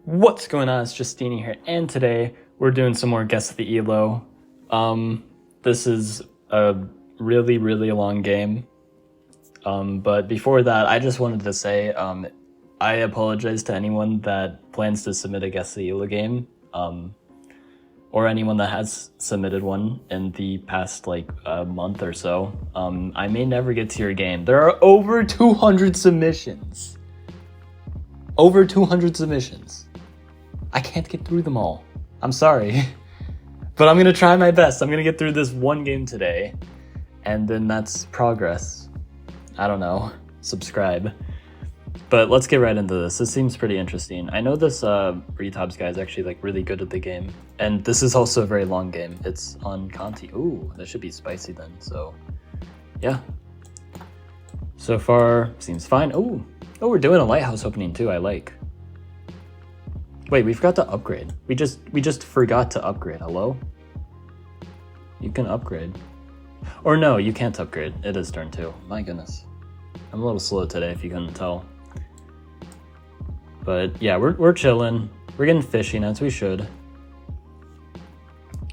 What's going on? It's Justeeni here, and today we're doing some more Guess the Elo. This is a really long game. But before that, I just wanted to say, I apologize to anyone that plans to submit a Guess the Elo game, or anyone that has submitted one in the past, a month or so. I may never get to your game. There are over 200 submissions. Over 200 submissions. I can't get through them all. I'm sorry. But I'm gonna try my best. I'm gonna get through this one game today. And then that's progress. I don't know. Subscribe. But let's get right into this. This seems pretty interesting. I know this Retobs guy is actually really good at the game. And this is also a very long game. It's on Conti. Ooh, that should be spicy then. So, yeah. So far, seems fine. Oh, we're doing a lighthouse opening too. I like. Wait, we forgot to upgrade. We just forgot to upgrade. Hello? You can upgrade. Or no, you can't upgrade. It is turn 2. My goodness. I'm a little slow today if you couldn't tell. But yeah, we're chilling. We're getting fishing as we should.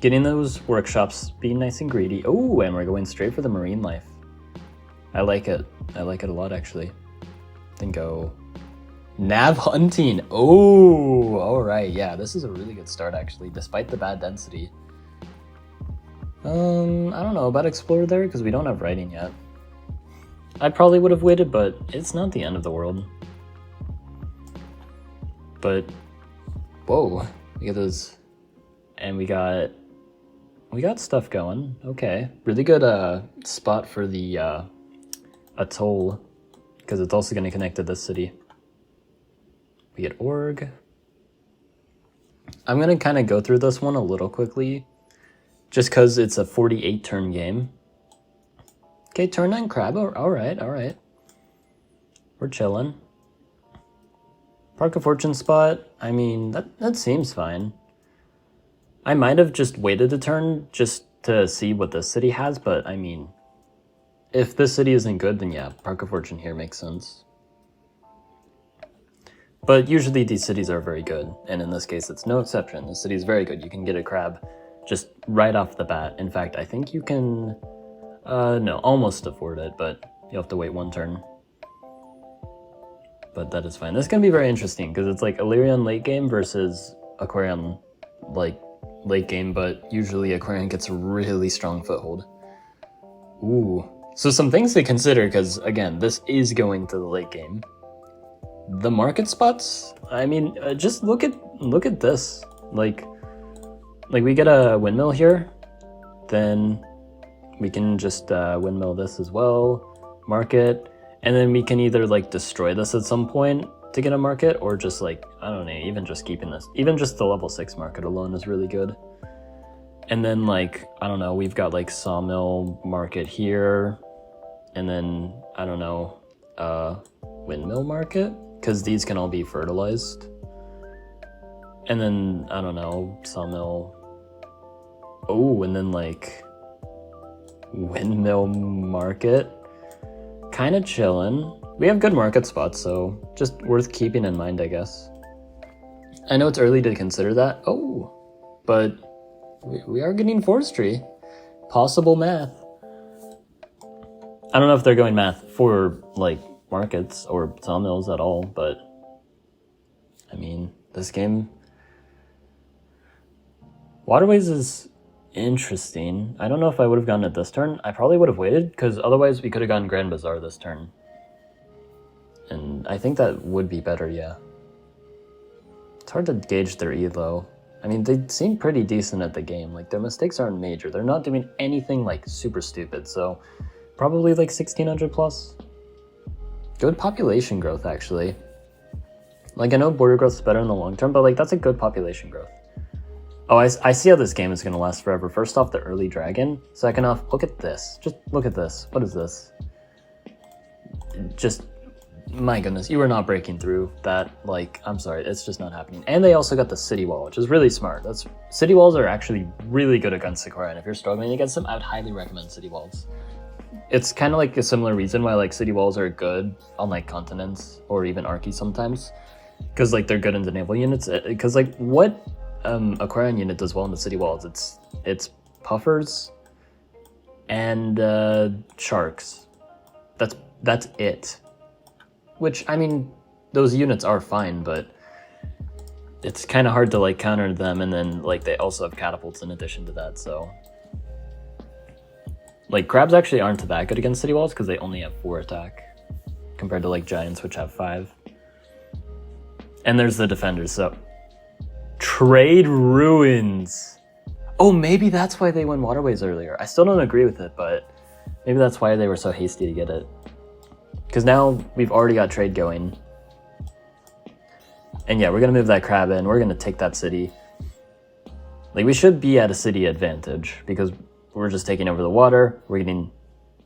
Getting those workshops, being nice and greedy. Oh, and we're going straight for the marine life. I like it. I like it a lot actually. Then go nav hunting. Oh, all right. Yeah, this is a really good start actually, despite the bad density. I don't know about explore there because we don't have writing yet. I probably would have waited, but it's not the end of the world. But whoa, we get those, and we got stuff going. Okay, really good spot for the atoll because it's also going to connect to this city. We get org. I'm going to kind of go through this one a little quickly, just because it's a 48 turn game. Okay, turn 9 crab. All right. We're chilling. Park of Fortune spot. I mean, that seems fine. I might have just waited a turn just to see what this city has, but I mean, if this city isn't good, then yeah, Park of Fortune here makes sense. But usually these cities are very good, and in this case it's no exception. The city is very good. You can get a crab just right off the bat. In fact, I think you can, no, almost afford it, but you'll have to wait one turn. But that is fine. This is going to be very interesting, because it's like Illyrian late game versus Aquarium late game, but usually Aquarium gets a really strong foothold. Ooh. So some things to consider, because again, this is going to the late game. The market spots, I mean, just look at this. Like we get a windmill here, then we can just windmill this as well, market, and then we can either destroy this at some point to get a market, or just I don't know, even just keeping this. Even just the level 6 market alone is really good. And then I don't know, we've got sawmill market here, and then I don't know, windmill market, because these can all be fertilized. And then I don't know, sawmill. Oh, and then windmill market. Kind of chilling. We have good market spots, so just worth keeping in mind, I guess. I know it's early to consider that. Oh, but we are getting forestry. Possible math. I don't know if they're going math for markets or sawmills at all, but I mean, this game, Waterways is interesting. I don't know if I would have gotten it this turn. I probably would have waited, because otherwise we could have gotten Grand Bazaar this turn. And I think that would be better, yeah. It's hard to gauge their elo. I mean, they seem pretty decent at the game. Their mistakes aren't major. They're not doing anything super stupid, so probably 1600 plus. Good population growth, actually. I know border growth is better in the long term, but that's a good population growth. Oh, I see how this game is going to last forever. First off, the early dragon. Second off, look at this. Just look at this. What is this? Just, my goodness, you are not breaking through that. I'm sorry, it's just not happening. And they also got the city wall, which is really smart. City walls are actually really good against Sakura, and if you're struggling against them, I would highly recommend city walls. It's kind of a similar reason why city walls are good on continents or even Arky sometimes, because like they're good in the naval units. Because like what Aquarian unit does well in the city walls? It's puffers and sharks. That's it. Which, I mean, those units are fine, but it's kind of hard to like counter them, and then like they also have catapults in addition to that, so like crabs actually aren't that good against city walls because they only have 4 attack compared to like giants, which have 5. And there's the defenders. So trade ruins. Oh, maybe that's why they won waterways earlier. I still don't agree with it, but maybe that's why they were so hasty to get it. Because now we've already got trade going. And yeah, we're going to move that crab in. We're going to take that city. Like, we should be at a city advantage because we're just taking over the water. We're getting...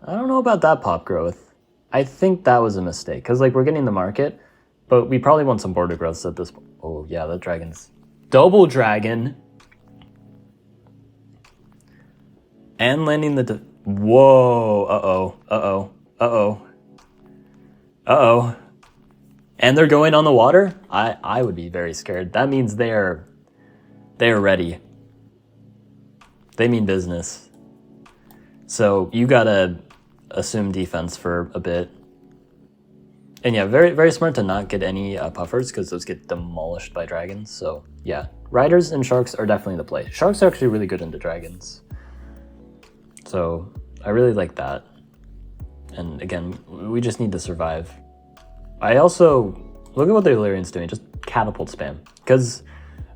I don't know about that pop growth. I think that was a mistake because, like, we're getting the market, but we probably want some border growths at this point. Oh, yeah, the dragon's... Double dragon. And landing the... Whoa. Uh-oh. Uh-oh. Uh-oh. Uh-oh. And they're going on the water? I would be very scared. That means they're ready. They mean business. So you gotta assume defense for a bit. And yeah, very, very smart to not get any puffers because those get demolished by dragons. So yeah, riders and sharks are definitely the play. Sharks are actually really good into dragons. So I really like that. And again, we just need to survive. I also, look at what the Illyrian's doing, just catapult spam. Because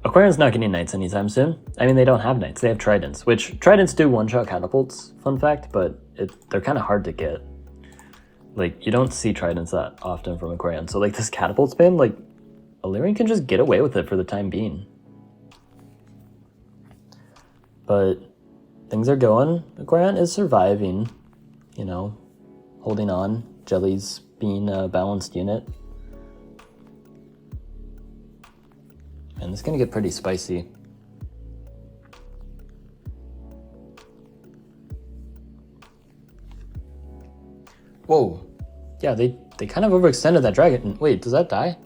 Aquarian's not getting knights anytime soon. I mean, they don't have knights, they have tridents, which tridents do one-shot catapults, fun fact, but they're kind of hard to get. Like, you don't see tridents that often from Aquarian. So like this catapult spam, like, Illyrian can just get away with it for the time being. But things are going. Aquarian is surviving, you know, holding on. Jelly's being a balanced unit. And it's gonna get pretty spicy. Whoa. Yeah, they kind of overextended that dragon. Wait, does that die?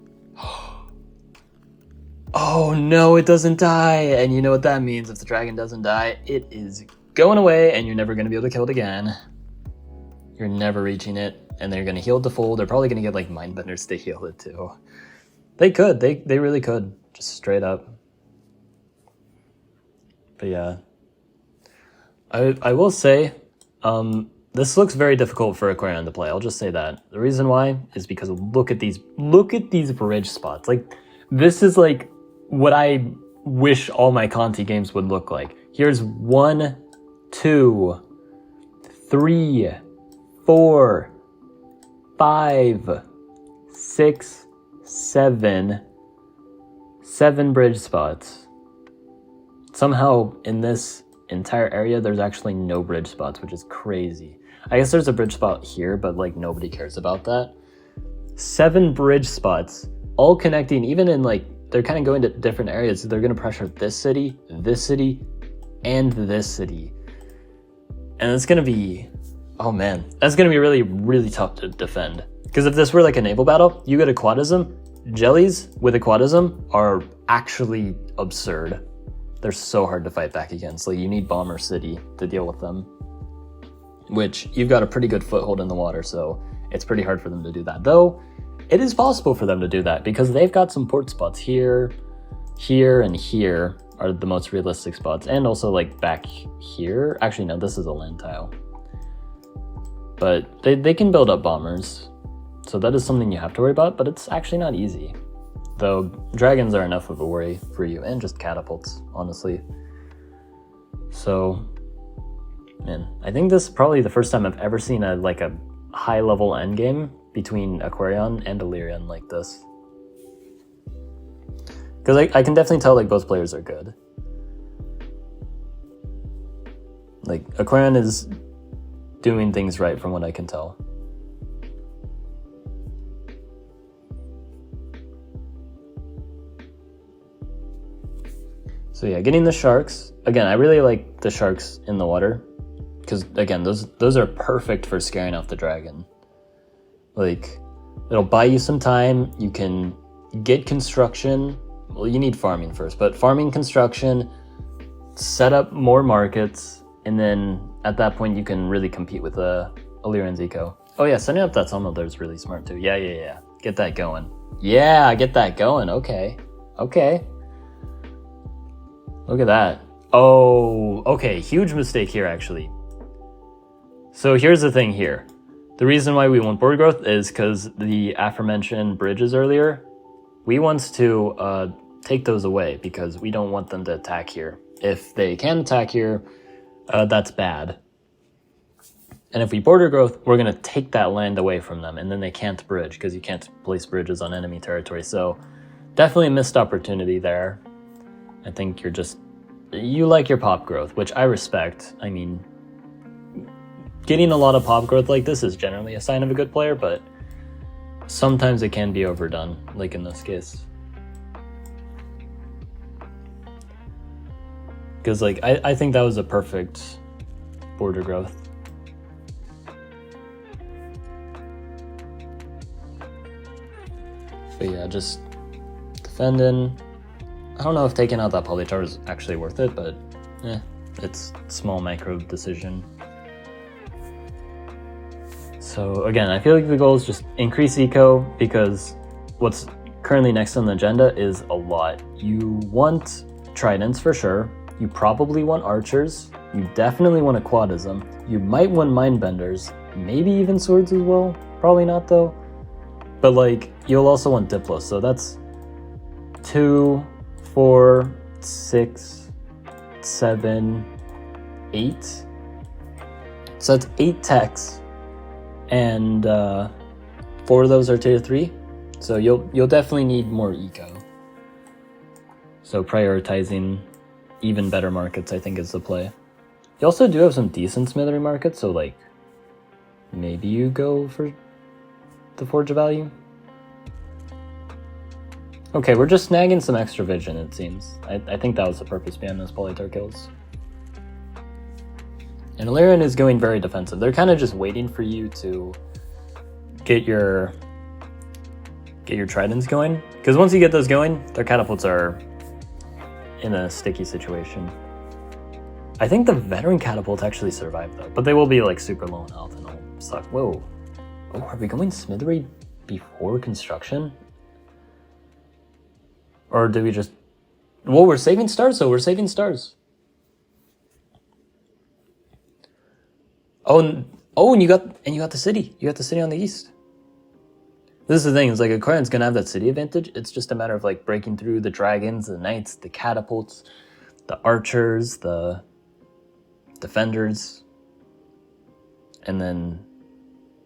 Oh no, it doesn't die. And you know what that means if the dragon doesn't die? It is going away and you're never gonna be able to kill it again. You're never reaching it. And they're gonna heal it to full. They're probably gonna get like mindbenders to heal it too. They could, they really could. Just straight up. But yeah. I will say, this looks very difficult for Aquarian to play. I'll just say that. The reason why is because look at these bridge spots. Like, this is like what I wish all my Conti games would look like. Here's 1, 2, 3, 4, 5, 6, 7 bridge spots. Somehow in this entire area there's actually no bridge spots, which is crazy. I guess there's a bridge spot here, but like nobody cares about that. 7 bridge spots, all connecting, even in like, they're kind of going to different areas. They're going to pressure this city, and this city. And it's going to be, oh man, that's going to be really, really tough to defend. Because if this were like a naval battle, you get a quadism. Jellies with a quadism are actually absurd. They're so hard to fight back against. Like, you need Bomber City to deal with them. Which, you've got a pretty good foothold in the water, so it's pretty hard for them to do that. Though, it is possible for them to do that, because they've got some port spots here, here, and here are the most realistic spots. And also, like, back here. Actually, no, this is a land tile. But they can build up bombers. So that is something you have to worry about, but it's actually not easy. Though dragons are enough of a worry for you, and just catapults, honestly. So, man, I think this is probably the first time I've ever seen a high-level endgame between Aquarian and Illyrian like this. Because I can definitely tell like both players are good. Like, Aquarian is doing things right from what I can tell. So yeah, getting the sharks. Again, I really like the sharks in the water. Because again, those are perfect for scaring off the dragon. Like, it'll buy you some time. You can get construction. Well, you need farming first, but farming, construction, set up more markets, and then at that point you can really compete with Illyrian's eco. Oh yeah, setting up that sawmill there is really smart too. Yeah. Get that going. Yeah, get that going. Okay. Look at that. Oh, okay. Huge mistake here, actually. So here's the thing here. The reason why we want border growth is because the aforementioned bridges earlier, we want to take those away because we don't want them to attack here. If they can attack here, that's bad. And if we border growth, we're going to take that land away from them, and then they can't bridge because you can't place bridges on enemy territory. So definitely a missed opportunity there. I think you like your pop growth, which I respect. I mean, getting a lot of pop growth like this is generally a sign of a good player, but sometimes it can be overdone, like in this case. Because like I think that was a perfect border growth. But yeah, just defending. I don't know if taking out that Polytopia is actually worth it, but it's a small micro decision. So again, I feel like the goal is just increase eco, because what's currently next on the agenda is a lot. You want tridents for sure. You probably want archers. You definitely want a quadism. You might want mindbenders, maybe even swords as well. Probably not though. But like, you'll also want Diplos, so that's 2, 4, 6, 7, 8. So that's 8 techs, and 4 of those are tier 3. So you'll definitely need more eco. So prioritizing even better markets, I think, is the play. You also do have some decent smithery markets, so like maybe you go for the Forge of Value. Okay, we're just snagging some extra vision, it seems. I think that was the purpose behind those Polytopia kills. And Illyrian is going very defensive. They're kind of just waiting for you to get your tridents going. Because once you get those going, their catapults are in a sticky situation. I think the veteran catapults actually survive though, but they will be like super low in health and it'll suck. Whoa. Oh, are we going smithery before construction? Or do we just... Whoa, we're saving stars though, we're saving stars. Oh, and you got the city. You got the city on the east. This is the thing, it's like Aquarian's gonna have that city advantage. It's just a matter of like breaking through the dragons, the knights, the catapults, the archers, the defenders, and then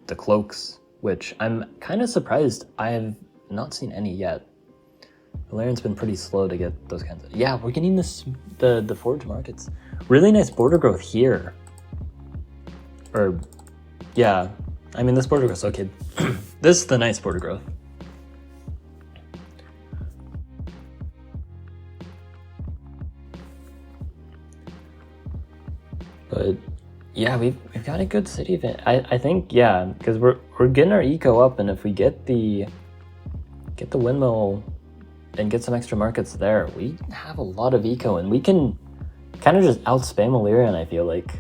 the cloaks, which I'm kind of surprised I have not seen any yet. Illyrian's been pretty slow to get those kinds of... Yeah, we're getting the forge markets. Really nice border growth here. Or, yeah, I mean, this border growth's okay. This is the nice border growth. But yeah, we've got a good city event. I think, yeah, because we're getting our eco up, and if we get the windmill and get some extra markets there, we have a lot of eco, and we can kind of just outspam Illyrian, I feel like.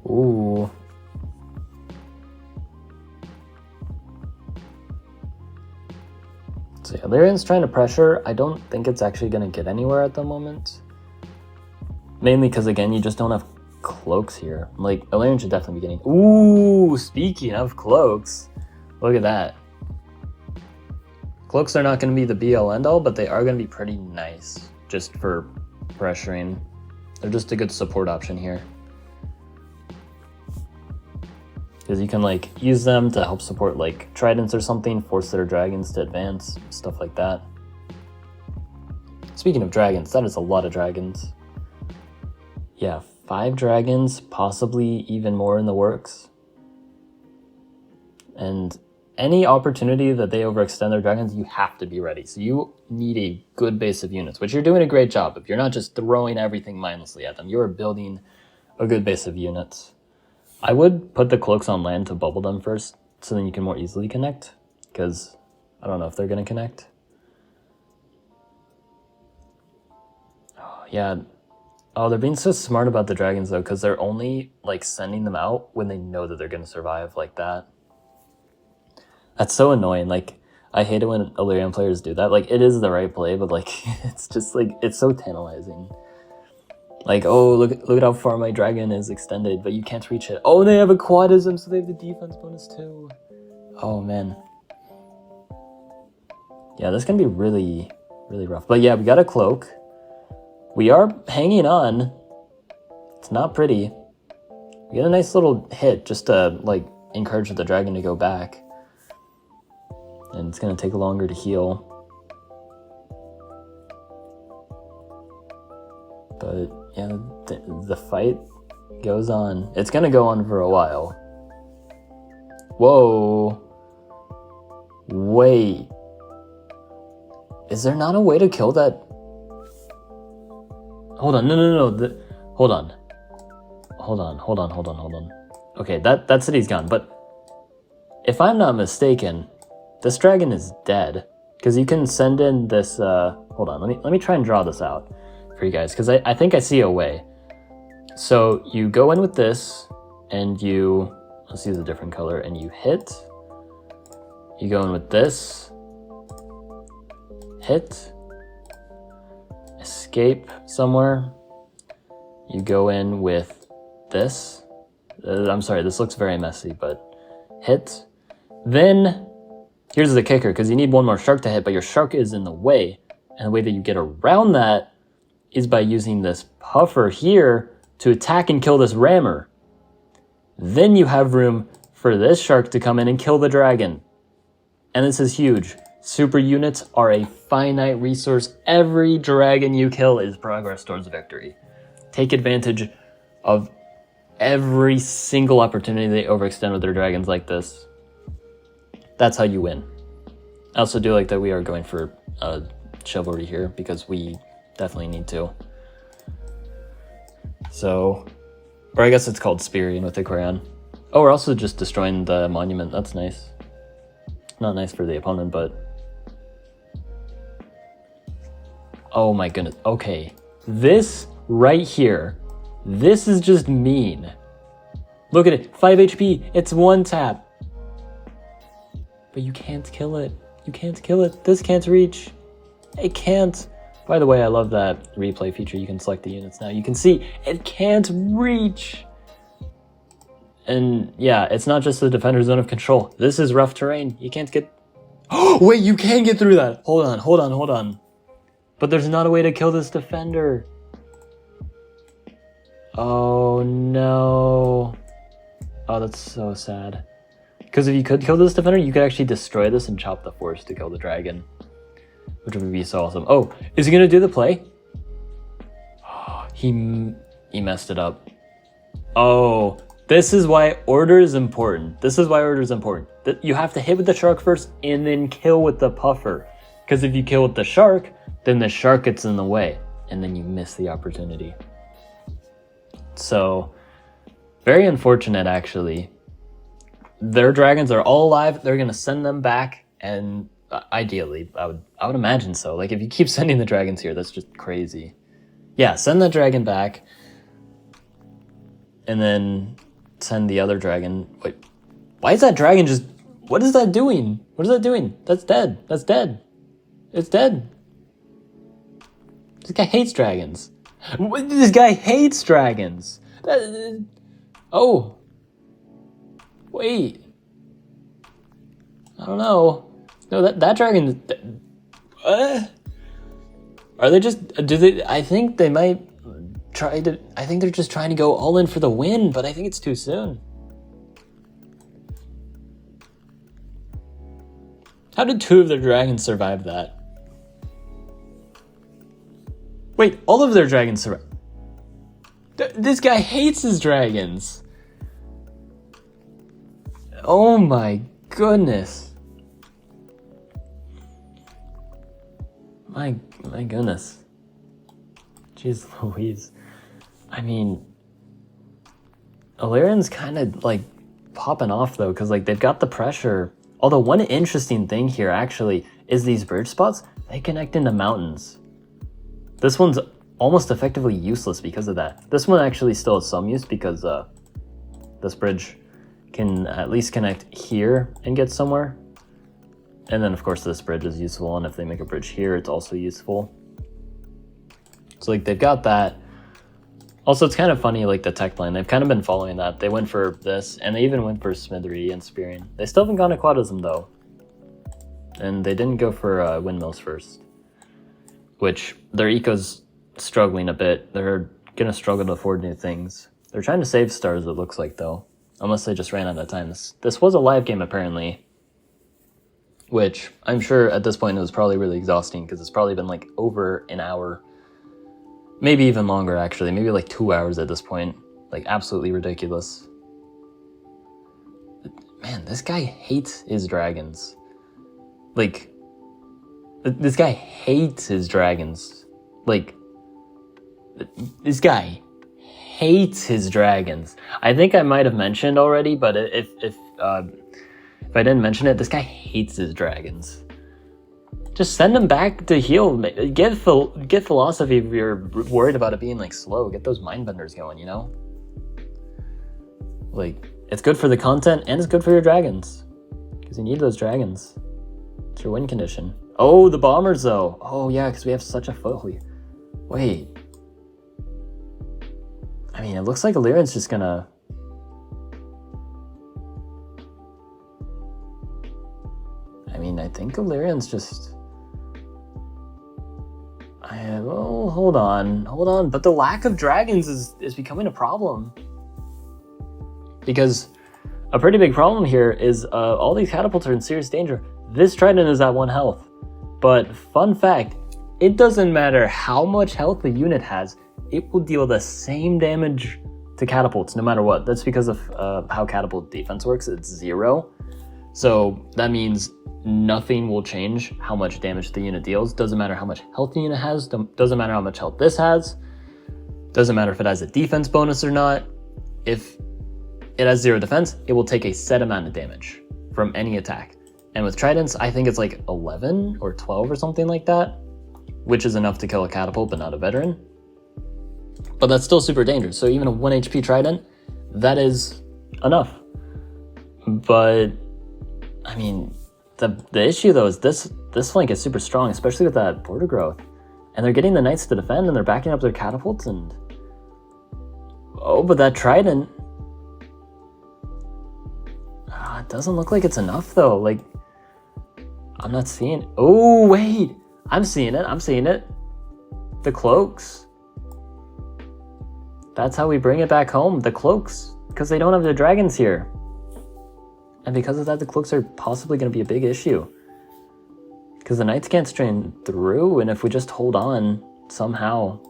Ooh. So yeah, Illyrian's trying to pressure. I don't think it's actually going to get anywhere at the moment. Mainly because, again, you just don't have cloaks here. Like, Illyrian should definitely be getting... Ooh, speaking of cloaks, look at that. Cloaks are not going to be the be-all end-all, but they are going to be pretty nice just for pressuring. They're just a good support option here. Because you can like use them to help support like tridents or something, force their dragons to advance, stuff like that. Speaking of dragons, that is a lot of dragons. Yeah, 5 dragons, possibly even more in the works. And any opportunity that they overextend their dragons, you have to be ready. So you need a good base of units, which you're doing a great job of. You're not just throwing everything mindlessly at them. You are building a good base of units. I would put the cloaks on land to bubble them first, so then you can more easily connect, because I don't know if they're going to connect. Oh, yeah. Oh, they're being so smart about the dragons, though, because they're only, like, sending them out when they know that they're going to survive like that. That's so annoying. Like, I hate it when Illyrian players do that. Like, it is the right play, but, like, it's just, like, it's so tantalizing. Like, oh, look at how far my dragon is extended, but you can't reach it. Oh, they have a quadism, so they have the defense bonus too. Oh, man. Yeah, this can be really, really rough. But yeah, we got a cloak. We are hanging on. It's not pretty. We get a nice little hit just to, like, encourage the dragon to go back. And it's going to take longer to heal. But yeah, the fight goes on. It's going to go on for a while. Whoa. Wait. Is there not a way to kill that? Hold on. No. Hold on. Okay, that city's gone. But if I'm not mistaken, this dragon is dead. Because you can send in this... hold on, let me try and draw this out for you guys, because I think I see a way. So you go in with this, and you... Let's use a different color, and you hit. You go in with this. Hit. Escape somewhere. You go in with this. I'm sorry, this looks very messy, but hit. Then, here's the kicker, because you need one more shark to hit, but your shark is in the way. And the way that you get around that is by using this puffer here to attack and kill this rammer. Then you have room for this shark to come in and kill the dragon. And this is huge. Super units are a finite resource. Every dragon you kill is progress towards victory. Take advantage of every single opportunity they overextend with their dragons like this. That's how you win. I also do like that we are going for chivalry here, because we definitely need to. So, or I guess it's called Spearing with the crayon. Oh, we're also just destroying the monument. That's nice. Not nice for the opponent, but... Oh my goodness. Okay. This right here. This is just mean. Look at it. 5 HP. It's one tap. But you can't kill it. You can't kill it. This can't reach. It can't. By the way, I love that replay feature. You can select the units now. You can see it can't reach. And yeah, it's not just the defender zone of control. This is rough terrain. You can't get... Oh, wait, you can get through that. Hold on. But there's not a way to kill this defender. Oh, no. Oh, that's so sad. Because if you could kill this defender, you could actually destroy this and chop the force to kill the dragon. Which would be so awesome. Oh, is he going to do the play? Oh, he messed it up. Oh, this is why order is important. You have to hit with the shark first and then kill with the puffer. Because if you kill with the shark, then the shark gets in the way. And then you miss the opportunity. So, very unfortunate, actually. Their dragons are all alive. They're going to send them back. And ideally, I would imagine so. Like, if you keep sending the dragons here, that's just crazy. Yeah, send the dragon back. And then send the other dragon. Wait, why is that dragon just... What is that doing? That's dead. It's dead. This guy hates dragons. Oh. Wait. I don't know. No, that dragon... Are they just... I think they might try to... I think they're just trying to go all in for the win, but I think it's too soon. How did 2 of their dragons survive that? Wait, all of their dragons survived. This guy hates his dragons. Oh my goodness. My goodness. Jeez Louise. I mean, Illyrian's kind of like popping off though, because like they've got the pressure. Although one interesting thing here actually is these bridge spots, they connect into mountains. This one's almost effectively useless because of that. This one actually still has some use because this bridge can at least connect here and get somewhere. And then of course this bridge is useful, and if they make a bridge here, it's also useful. So like they've got that. Also, it's kind of funny, like the tech plan, they've kind of been following that. They went for this, and they even went for Smithery and Spearing. They still haven't gone Aquatism though. And they didn't go for Windmills first. Which, their eco's struggling a bit. They're gonna struggle to afford new things. They're trying to save stars, it looks like though. Unless they just ran out of time. This was a live game apparently. Which, I'm sure at this point it was probably really exhausting, because it's probably been like over an hour. Maybe even longer, actually. Maybe like 2 hours at this point. Like, absolutely ridiculous. Man, this guy hates his dragons. Like, this guy hates his dragons. Like, this guy hates his dragons. I think I might have mentioned already, but if I didn't mention it, this guy hates his dragons. Just send him back to heal. Get philosophy if you're worried about it being like slow. Get those mindbenders going, you know? Like, it's good for the content and it's good for your dragons. Because you need those dragons. It's your win condition. Oh, the bombers though. Oh yeah, because we have such a foothold. Wait. I mean, it looks like Illyrian's just gonna... I mean, I think Illyrian's just... well, hold on. But the lack of dragons is becoming a problem. Because a pretty big problem here is all these catapults are in serious danger. This trident is at 1 health. But fun fact, it doesn't matter how much health the unit has, it will deal the same damage to catapults no matter what. That's because of how catapult defense works. It's 0. So that means nothing will change how much damage the unit deals. Doesn't matter how much health the unit has. Doesn't matter how much health this has. Doesn't matter if it has a defense bonus or not. If it has 0 defense, it will take a set amount of damage from any attack. And with tridents, I think it's like 11 or 12 or something like that, which is enough to kill a catapult but not a veteran. But that's still super dangerous. So even a 1 HP trident, that is enough. But I mean, the issue though is this flank is super strong, especially with that border growth. And they're getting the knights to defend and they're backing up their catapults and... Oh, but that trident... it doesn't look like it's enough though. Like, I'm not seeing... Oh, wait! I'm seeing it. The cloaks. That's how we bring it back home. The cloaks. Because they don't have the dragons here. And because of that, the cloaks are possibly going to be a big issue. Because the knights can't strain through, and if we just hold on, somehow,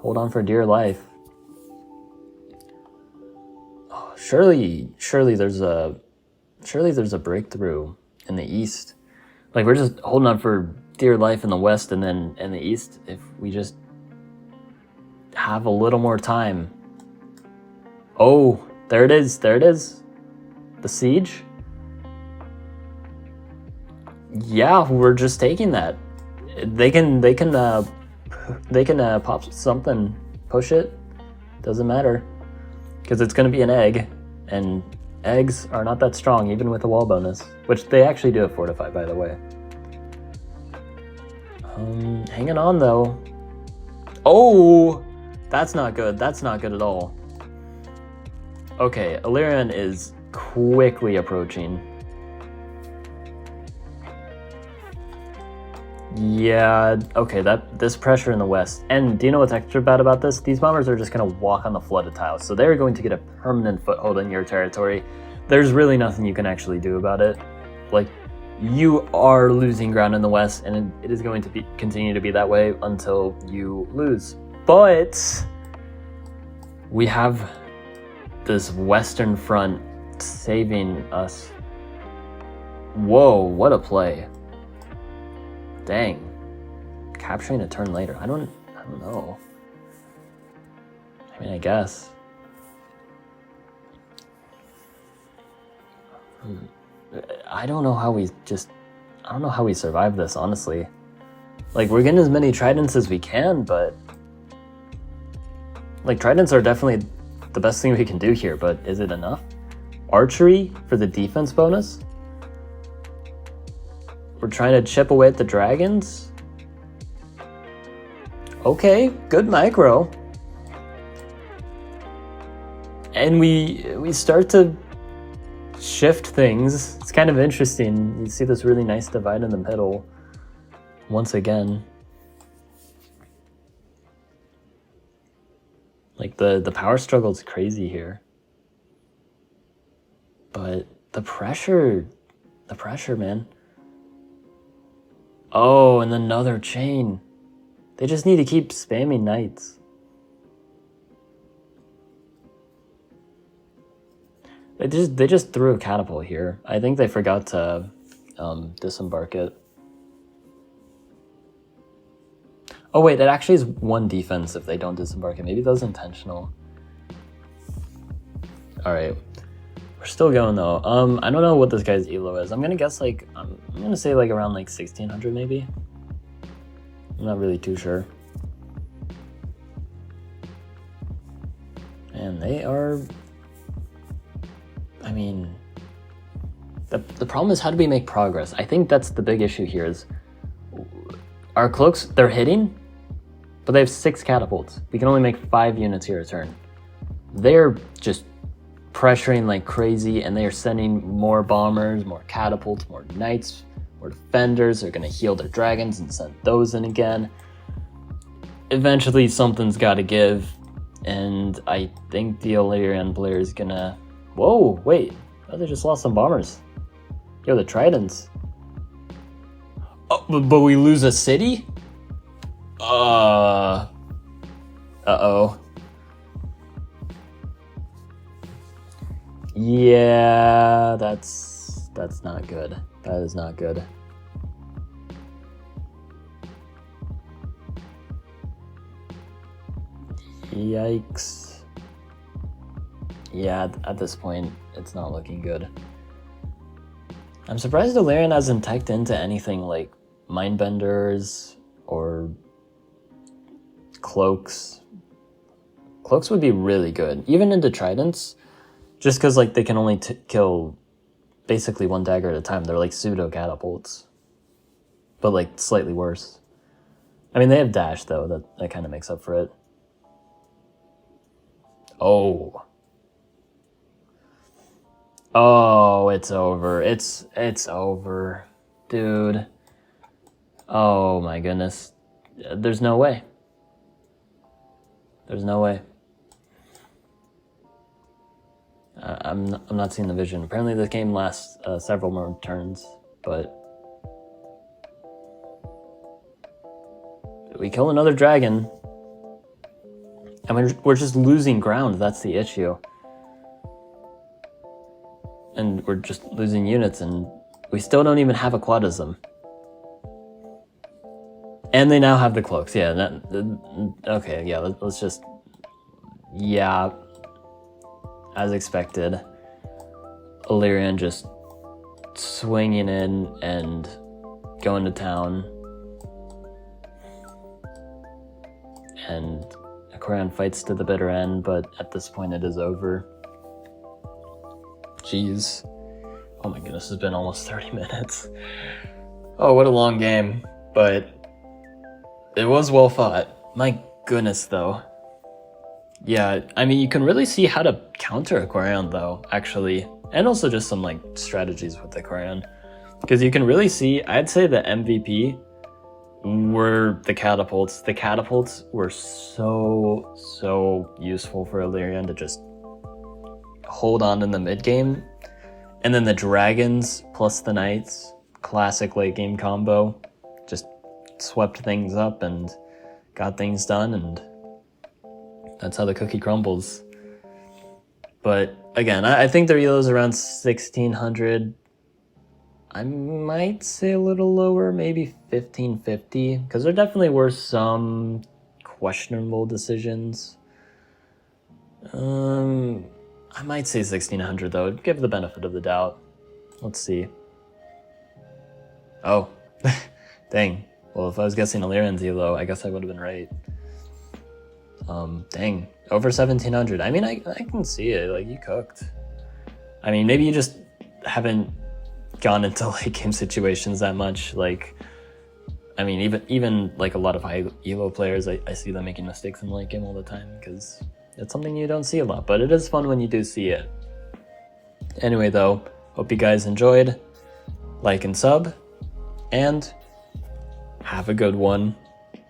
hold on for dear life. Oh, surely there's a breakthrough in the east. Like, we're just holding on for dear life in the west, and then in the east, if we just have a little more time. Oh, there it is. The siege. Yeah, we're just taking that. They can pop something, push it. Doesn't matter, because it's gonna be an egg, and eggs are not that strong even with a wall bonus, which they actually do have fortify, by the way. Hanging on though. Oh, that's not good. That's not good at all. Okay, Illyrian is quickly approaching. Yeah, okay, this pressure in the west. And do you know what's extra bad about this? These bombers are just going to walk on the flooded tiles, so they're going to get a permanent foothold in your territory. There's really nothing you can actually do about it. Like, you are losing ground in the west, and it is going to continue to be that way until you lose. But we have this western front saving us. Whoa, what a play. Dang. Capturing a turn later. I don't know. I mean, I guess. I don't know how we survive this, honestly. Like, we're getting as many tridents as we can, but like, tridents are definitely the best thing we can do here, but is it enough? Archery for the defense bonus? We're trying to chip away at the dragons? Okay, good micro. And we start to shift things. It's kind of interesting. You see this really nice divide in the middle once again. Like the power struggle is crazy here. But the pressure, man. Oh, and another chain. They just need to keep spamming knights. They just threw a catapult here. I think they forgot to disembark it. Oh wait, it actually is one defense if they don't disembark it. Maybe that was intentional. Alright. We're still going though. I don't know what this guy's elo is. I'm gonna guess like, I'm gonna say like around like 1600 maybe. I'm not really too sure. And they are, I mean, the problem is how do we make progress? I think that's the big issue here is our cloaks, they're hitting, but they have 6 catapults. We can only make 5 units here a turn. They're just pressuring like crazy, and they are sending more bombers, more catapults, more knights, more defenders. They're gonna heal their dragons and send those in again. Eventually something's gotta give, and I think the Illyrian player is gonna... Whoa, wait, oh, they just lost some bombers. Yo, the tridents. Oh, but we lose a city? Uh-oh. Yeah, that's not good. That is not good. Yikes. Yeah, at this point, it's not looking good. I'm surprised Illyrian hasn't teched into anything like Mindbenders or Cloaks. Cloaks would be really good, even into Tridents, just because like they can only kill basically 1 dagger at a time. They're like pseudo catapults, but like slightly worse. I mean, they have dash though, that kind of makes up for it. Oh, it's over. It's over, dude. Oh my goodness. There's no way. There's no way. I'm not seeing the vision. Apparently this game lasts several more turns, but we kill another dragon. I mean, we're just losing ground. That's the issue. And we're just losing units, and we still don't even have a quadism. And they now have the cloaks. Yeah, okay, yeah, let's just... Yeah, as expected. Illyrian just swinging in and going to town. And Aquarian fights to the bitter end, but at this point it is over. Jeez. Oh my goodness, it's been almost 30 minutes. Oh, what a long game. But it was well fought. My goodness, though. Yeah, I mean, you can really see how to counter Aquarian, though, actually. And also just some, like, strategies with Aquarian. Because you can really see, I'd say the MVP were the catapults. The catapults were so useful for Illyrian to just hold on in the mid game, and then the dragons plus the knights, classic late game combo, just swept things up and got things done, and that's how the cookie crumbles. But again, I think their elo is around 1600. I might say a little lower, maybe 1550, because there definitely were some questionable decisions. I might say 1600 though, give the benefit of the doubt. Let's see. Oh, dang. Well, if I was guessing Illyrian's elo, I guess I would have been right. Dang. Over 1700. I mean, I can see it. Like, you cooked. I mean, maybe you just haven't gone into late game situations that much. Like, I mean, even like a lot of high elo players, I see them making mistakes in late game all the time because it's something you don't see a lot, but it is fun when you do see it. Anyway, though, hope you guys enjoyed. Like and sub, and have a good one.